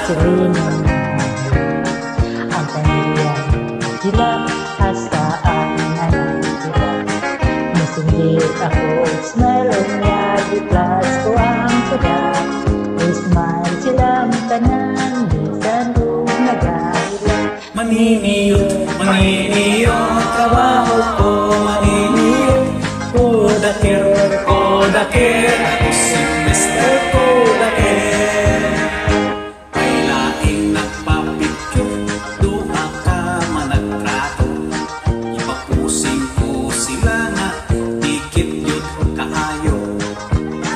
silingin ang kanyang hilap hasta ang nanay. Masinggit ako, smile niya, di-plus ko ang kuda. Smile silang tanan, bisan ko nagahila. Maniniyot, maniniyot, trabaho ko, maniniyot. Kodakir, kodakir, ako si Mr. Kodakir. Ay laing nagpapicture, duha ka managtrato. Ipapusing ko sila nga, dikit yun kaayo.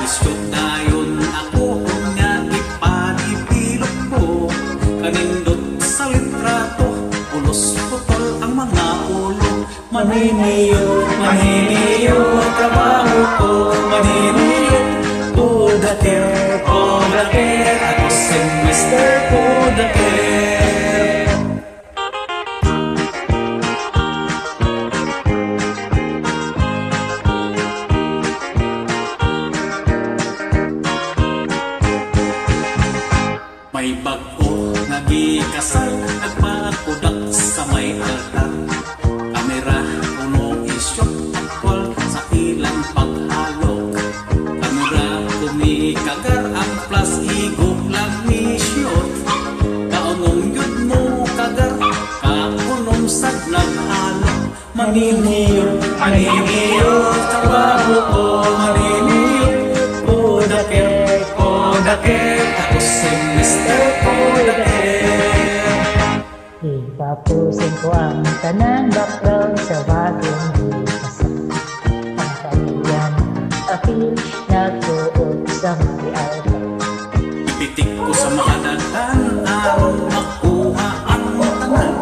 Isyot na yun ako, kunya ipanipilot ko. Kanindot sa litrato, ulos putol ang mga ulo. Maniniyot, maniniyot, trabaho ko, maniniyot. Kodakir, kodakir, ako si Mr. Kodakir. May bag-o nagikasal, nagpakudak sa may altar. Kamera, puno isyok, akwal sa ilang paghalok. Kamera, kumikagar, ang plus igog lang isyot. Kaunong yun mo kagar, kaunong sad naghalok. Maniniyot, maniniyot, trabaho ko, maniniyot. Kodakir, kodakir, ako si Mr. Kodakir. Ipapusin ko ang tanang background sa bagong bukasal. Ang kanyang apil nagtuog sa may altar. Ipitik ko sa makadagan, aron makuha ang tanan.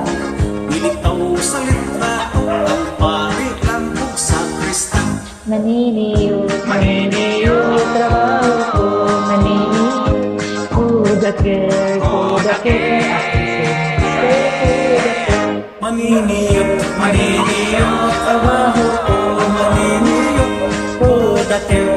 Nilitaw sa litrato, ang pari lang po sa kristal. Maniniyot, maniniyot, trabaho ko, maniniyot. Kodakir, kodakir, ako si Mr. Kodakir. Maniniyot, maniniyot, trabaho ko, maniniyot. Kodakir,